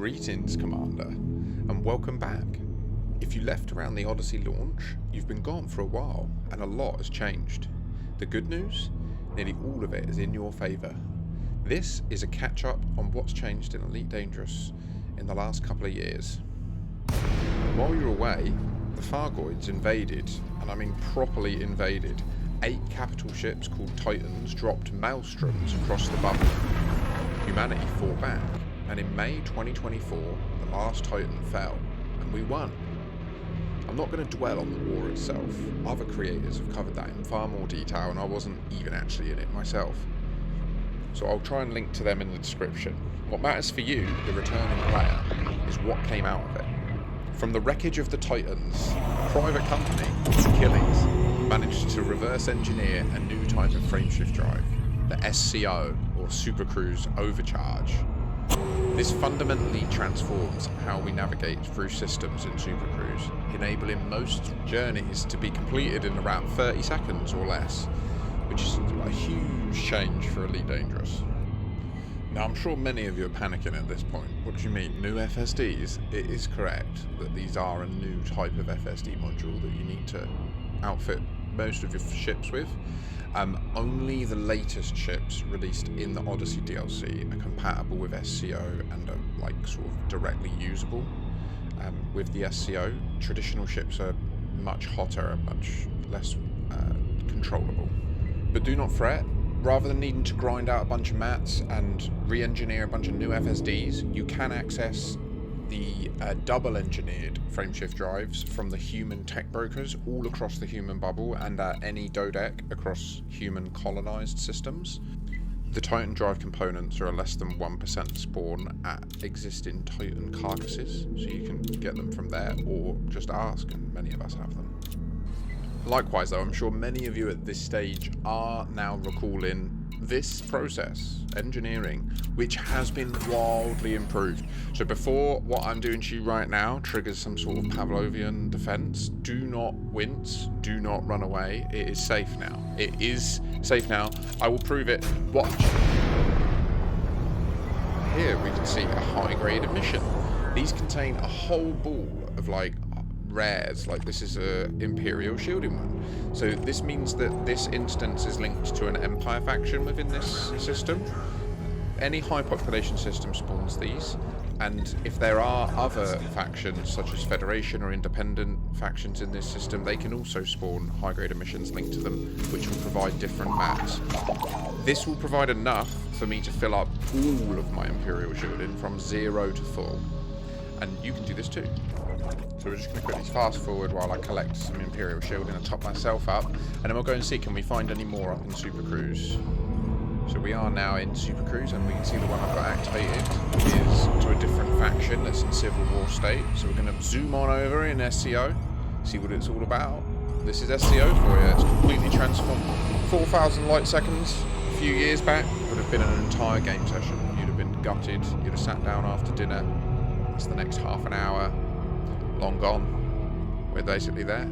Greetings, Commander, and welcome back. If you left around the Odyssey launch, you've been gone for a while, and a lot has changed. The good news? Nearly all of it is in your favour. This is a catch-up on what's changed in Elite Dangerous in the last couple of years. While you're away, the Thargoids invaded, and I mean properly invaded, 8 capital ships called Titans dropped maelstroms across the bubble. Humanity fought back, and in May 2024, the last Titan fell, and we won. I'm not going to dwell on the war itself. Other creators have covered that in far more detail, and I wasn't even actually in it myself. So I'll try and link to them in the description. What matters for you, the returning player, is what came out of it. From the wreckage of the Titans, a private company, Achilles, managed to reverse engineer a new type of frameshift drive, the SCO, or Supercruise Overcharge. This fundamentally transforms how we navigate through systems in Supercruise, enabling most journeys to be completed in around 30 seconds or less, which is a huge change for Elite Dangerous. Now, I'm sure many of you are panicking at this point. What do you mean, new FSDs? It is correct that these are a new type of FSD module that you need to outfit most of your ships with. Only the latest ships released in the Odyssey DLC are compatible with SCO and are sort of directly usable with the SCO. Traditional ships are much hotter and much less controllable. But do not fret. Rather than needing to grind out a bunch of mats and re-engineer a bunch of new FSDs, you can access the double-engineered frameshift drives from the human tech brokers all across the human bubble and at any dodec across human colonized systems. The Titan drive components are a less than 1% spawn at existing Titan carcasses, so you can get them from there or just ask, and many of us have them. Likewise though, I'm sure many of you at this stage are now recalling this process, engineering, which has been wildly improved. So before what I'm doing to you right now triggers some sort of Pavlovian defense, do not wince, do not run away. It is safe now. It is safe now. I will prove it. Watch. Here we can see a high-grade emission. These contain a whole ball of rares, this is a Imperial shielding one. So this means that this instance is linked to an Empire faction within this system. Any high population system spawns these, and if there are other factions such as Federation or independent factions in this system, they can also spawn high grade emissions linked to them, which will provide different mats. This will provide enough for me to fill up all of my Imperial shielding from 0 to full, and you can do this too. So we're just going to quickly fast forward while I collect some Imperial shielding and top myself up, and then we'll go and see can we find any more up in Supercruise. So we are now in Supercruise, and we can see the one I've got activated is to a different faction that's in Civil War state. So we're going to zoom on over in SCO, see what it's all about. This is SCO for you. It's completely transformed. 4,000 light seconds a few years back would have been an entire game session. You'd have been gutted. You'd have sat down after dinner. It's the next half an hour. Long gone. We're basically there.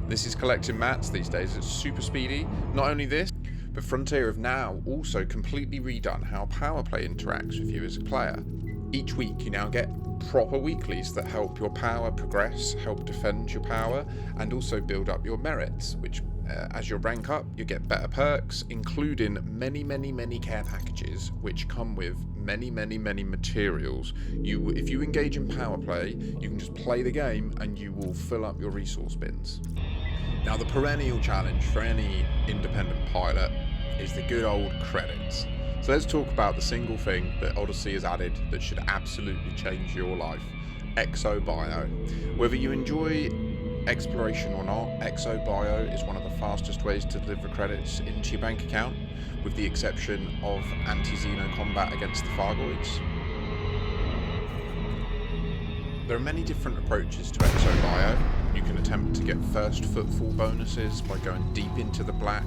This is collecting mats these days. It's super speedy. Not only this, but Frontier have now also completely redone how Powerplay interacts with you as a player. Each week you now get proper weeklies that help your power progress, help defend your power, and also build up your merits, which as you rank up, you get better perks, including many care packages, which come with many materials. If you engage in power play, you can just play the game and you will fill up your resource bins. Now, the perennial challenge for any independent pilot is the good old credits. So let's talk about the single thing that Odyssey has added that should absolutely change your life: Exobio. Whether you enjoy exploration or not, Exobio is one of the fastest ways to deliver credits into your bank account, with the exception of anti-Xeno combat against the Thargoids. There are many different approaches to Exobio. You can attempt to get first footfall bonuses by going deep into the black.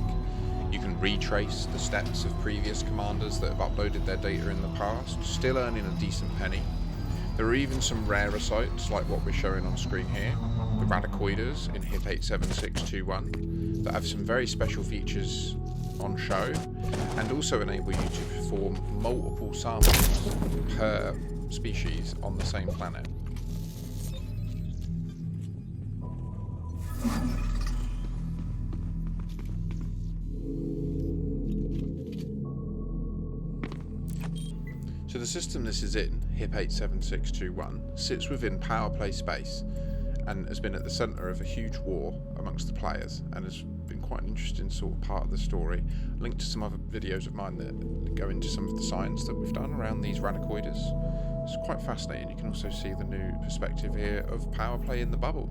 You can retrace the steps of previous commanders that have uploaded their data in the past, still earning a decent penny. There are even some rarer sites like what we're showing on screen here, the Radicoiders in HIP 87621, that have some very special features on show and also enable you to perform multiple samples per species on the same planet. So the system this is in, HIP 87621, sits within Powerplay space and has been at the centre of a huge war amongst the players, and has been quite an interesting sort of part of the story. I linked to some other videos of mine that go into some of the science that we've done around these ranicoides. It's quite fascinating. You can also see the new perspective here of Powerplay in the bubble.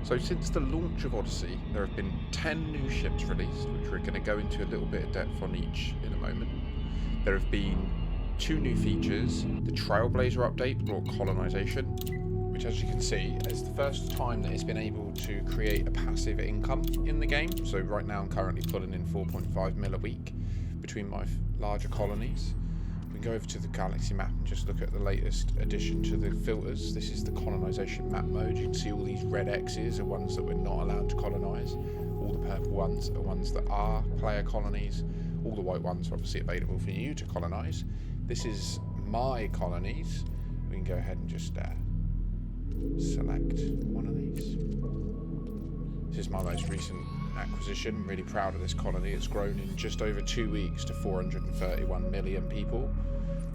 So since the launch of Odyssey, there have been 10 new ships released, which we're going to go into a little bit of depth on each in a moment. There have been 2 new features. The Trailblazer update brought Colonisation, which, as you can see, is the first time that it's been able to create a passive income in the game. So right now I'm currently pulling in 4.5 mil a week between my larger colonies. We can go over to the galaxy map and just look at the latest addition to the filters. This is the colonisation map mode. You can see all these red X's are ones that we're not allowed to colonise. All the purple ones are ones that are player colonies. All the white ones are obviously available for you to colonise. This is my colonies. We can go ahead and just select one of these. This is my most recent acquisition. I'm really proud of this colony. It's grown in just over 2 weeks to 431 million people.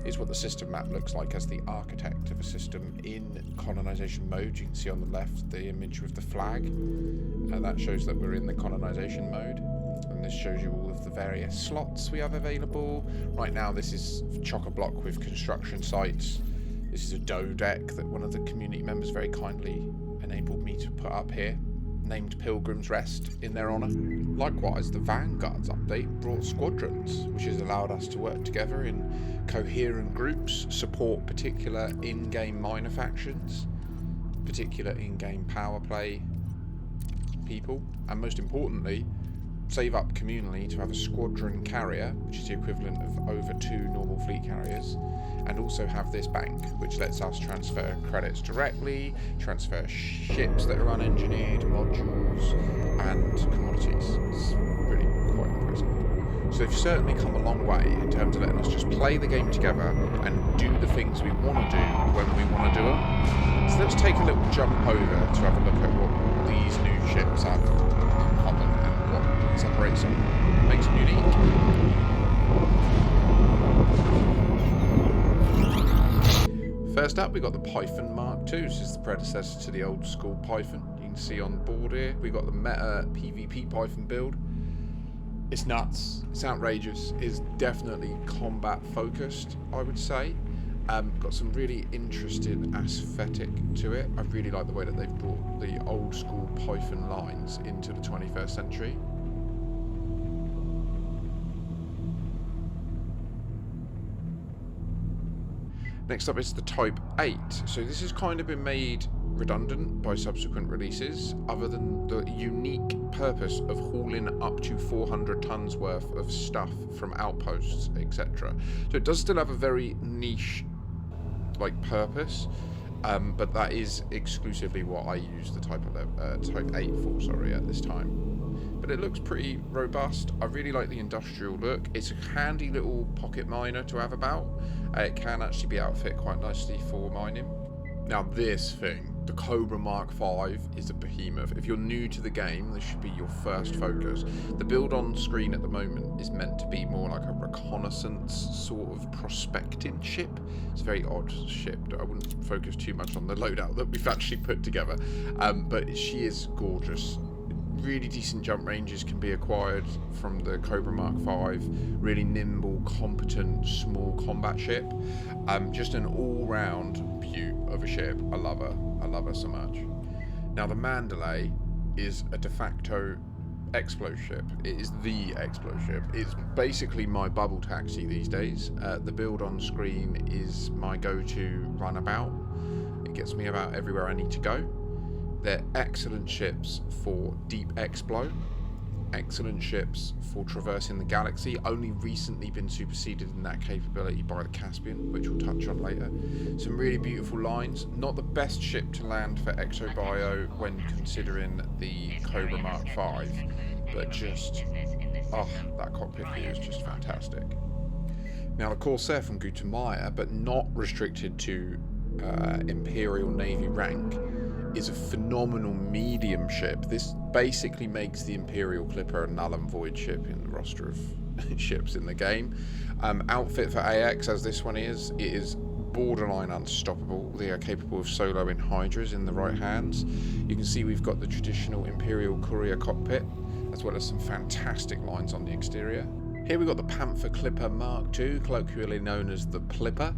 Here's what the system map looks like as the architect of a system in colonisation mode. You can see on the left the image with the flag. That shows that we're in the colonisation mode. And this shows you all of the various slots we have available. Right now this is chock-a-block with construction sites. This is a dough deck that one of the community members very kindly enabled me to put up here, named Pilgrim's Rest in their honour. Likewise, the Vanguards update brought Squadrons, which has allowed us to work together in coherent groups, support particular in-game minor factions, particular in-game power play people, and most importantly, save up communally to have a squadron carrier, which is the equivalent of over 2 normal fleet carriers, and also have this bank, which lets us transfer credits directly, transfer ships that are unengineered, modules, and commodities. It's really quite impressive. So they've certainly come a long way in terms of letting us just play the game together and do the things we want to do when we want to do them. So let's take a little jump over to have a look at what these new ships have in common and what separates them, makes them unique. First up, we got the Python Mark II. This is the predecessor to the old school Python. You can see on board here, we got the meta PvP Python build. It's nuts. It's outrageous. It's definitely combat focused, I would say. Got some really interesting aesthetic to it. I really like the way that they've brought the old school Python lines into the 21st century. Next up is the Type 8. So this has kind of been made redundant by subsequent releases, other than the unique purpose of hauling up to 400 tons worth of stuff from outposts, etc. So it does still have a very niche purpose, but that is exclusively what I use the Type 8 for, sorry, at this time. But it looks pretty robust. I really like the industrial look. It's a handy little pocket miner to have about. It can actually be outfit quite nicely for mining. Now this thing, the Cobra Mark V, is a behemoth. If you're new to the game, this should be your first focus. The build on screen at the moment is meant to be more like a reconnaissance sort of prospecting ship. It's a very odd ship. I wouldn't focus too much on the loadout that we've actually put together, but she is gorgeous. Really decent jump ranges can be acquired from the Cobra Mark V. Really nimble, competent, small combat ship. Just an all-round beaut of a ship. I love her. I love her so much. Now the Mandalay is a de facto Explo ship. It is the Explo ship. It's basically my bubble taxi these days. The build on screen is my go-to runabout. It gets me about everywhere I need to go. They're excellent ships for deep explo, excellent ships for traversing the galaxy, only recently been superseded in that capability by the Caspian, which we'll touch on later. Some really beautiful lines, not the best ship to land for Exobio when considering the Cobra Mark V, but just, oh, that cockpit view is just fantastic. Now, the Corsair from Gutamaya, but not restricted to Imperial Navy rank, is a phenomenal medium ship. This basically makes the Imperial Clipper a null and void ship in the roster of ships in the game. Outfit for AX, as this one is, it is borderline unstoppable. They are capable of soloing Hydras in the right hands. You can see we've got the traditional Imperial Courier cockpit, as well as some fantastic lines on the exterior. Here we've got the Panther Clipper Mark II, colloquially known as the Plipper.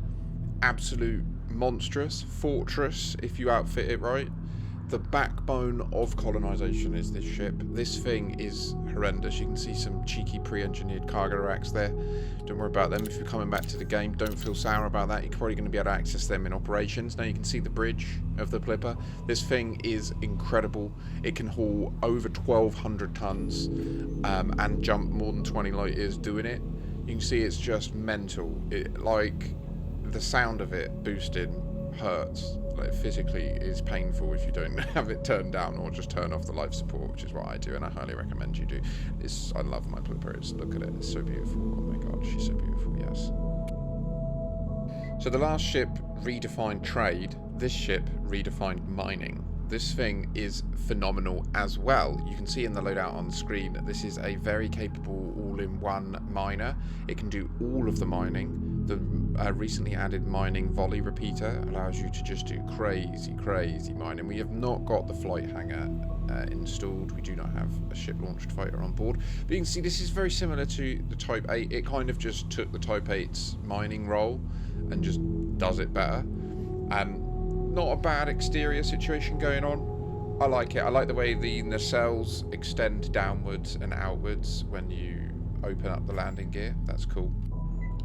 Absolute monstrous fortress if you outfit it right. The backbone of colonisation is this ship. This thing is horrendous. You can see some cheeky pre-engineered cargo racks there. Don't worry about them. If you're coming back to the game, don't feel sour about that. You're probably going to be able to access them in operations. Now you can see the bridge of the Plipper. This thing is incredible. It can haul over 1,200 tons and jump more than 20 light years doing it. You can see it's just mental. Like, the sound of it boosting hurts. Like, physically is painful if you don't have it turned down or just turn off the life support, which is what I do, and I highly recommend you do. I love my Plipper. Look at it, it's so beautiful. Oh my god, she's so beautiful. Yes. So the last ship redefined trade. This ship redefined mining. This thing is phenomenal as well. You can see in the loadout on the screen that this is a very capable all-in-one miner. It can do all of the mining. The recently added mining volley repeater allows you to just do crazy mining. We have not got the flight hangar installed. We do not have a ship-launched fighter on board. But you can see this is very similar to the Type 8. It kind of just took the Type 8's mining role and just does it better. Not a bad exterior situation going on. I like it. I like the way the nacelles extend downwards and outwards when you open up the landing gear. That's cool.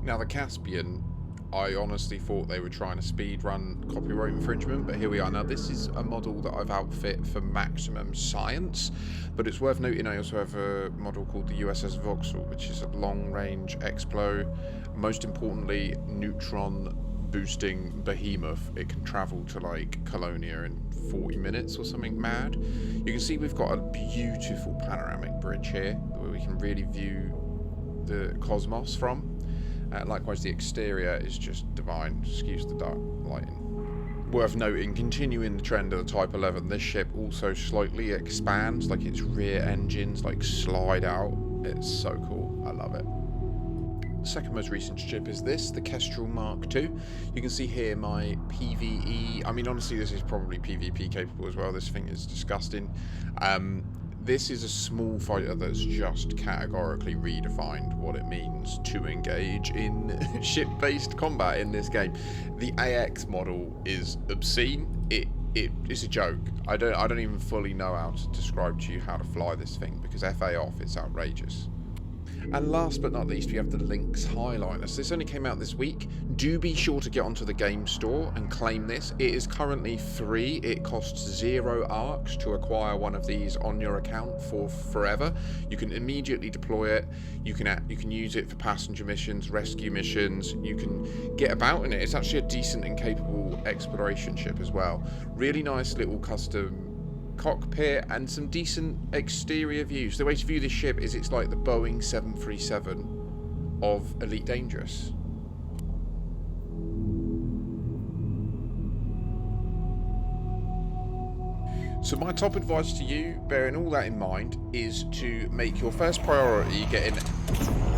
Now the Caspian, I honestly thought they were trying to speed run copyright infringement, but here we are. Now this is a model that I've outfit for maximum science, but it's worth noting I also have a model called the USS Vauxhall, which is a long-range Explo. Most importantly, neutron boosting behemoth. It can travel to like Colonia in 40 minutes or something mad. You can see we've got a beautiful panoramic bridge here where we can really view the cosmos from. Likewise, the exterior is just divine. Excuse the dark lighting. Worth noting, continuing the trend of the Type 11, this ship also slightly expands, like its rear engines like slide out. It's so cool. I love it. The second most recent ship is this, the Kestrel Mark II. You can see here my PvE. I mean, honestly, this is probably PvP capable as well. This thing is disgusting. This is a small fighter that's just categorically redefined what it means to engage in ship-based combat in this game. The AX model is obscene. It is a joke. I don't even fully know how to describe to you how to fly this thing, because FA off, it's outrageous. And last but not least, we have the Lynx Highliner. So this only came out this week. Do be sure to get onto the game store and claim this. It is currently free. It costs 0 ARCs to acquire one of these on your account for forever. You can immediately deploy it. You can use it for passenger missions, rescue missions. You can get about in it. It's actually a decent and capable exploration ship as well. Really nice little custom cockpit and some decent exterior views. The way to view this ship is it's like the Boeing 737 of Elite Dangerous. So my top advice to you, bearing all that in mind, is to make your first priority getting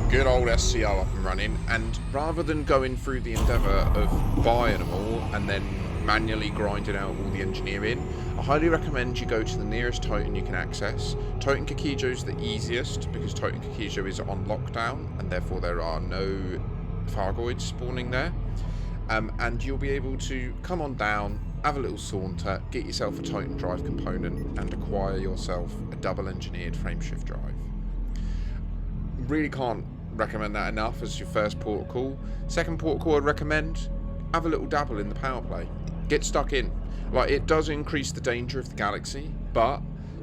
good old SCO up and running, and rather than going through the endeavour of buying them all and then manually grinding out all the engineering, I highly recommend you go to the nearest Titan you can access. Titan Kikijo is the easiest because Titan Kikijo is on lockdown and therefore there are no Thargoids spawning there. And you'll be able to come on down, have a little saunter, get yourself a Titan drive component and acquire yourself a double engineered frameshift drive. Really can't recommend that enough as your first port of call. Second port of call I'd recommend, have a little dabble in the Powerplay. Get stuck in. Like, it does increase the danger of the galaxy, but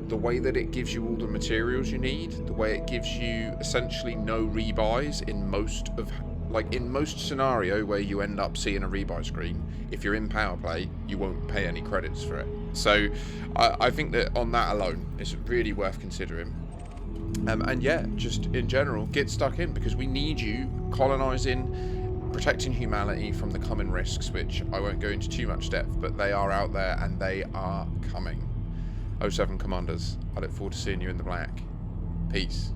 the way that it gives you all the materials you need, the way it gives you essentially no rebuys in most scenario where you end up seeing a rebuy screen, if you're in Powerplay, you won't pay any credits for it. So I think that on that alone, it's really worth considering. And yeah, just in general, get stuck in, because we need you colonising protecting humanity from the coming risks, which I won't go into too much depth, but they are out there and they are coming. 07 Commanders, I look forward to seeing you in the black. Peace.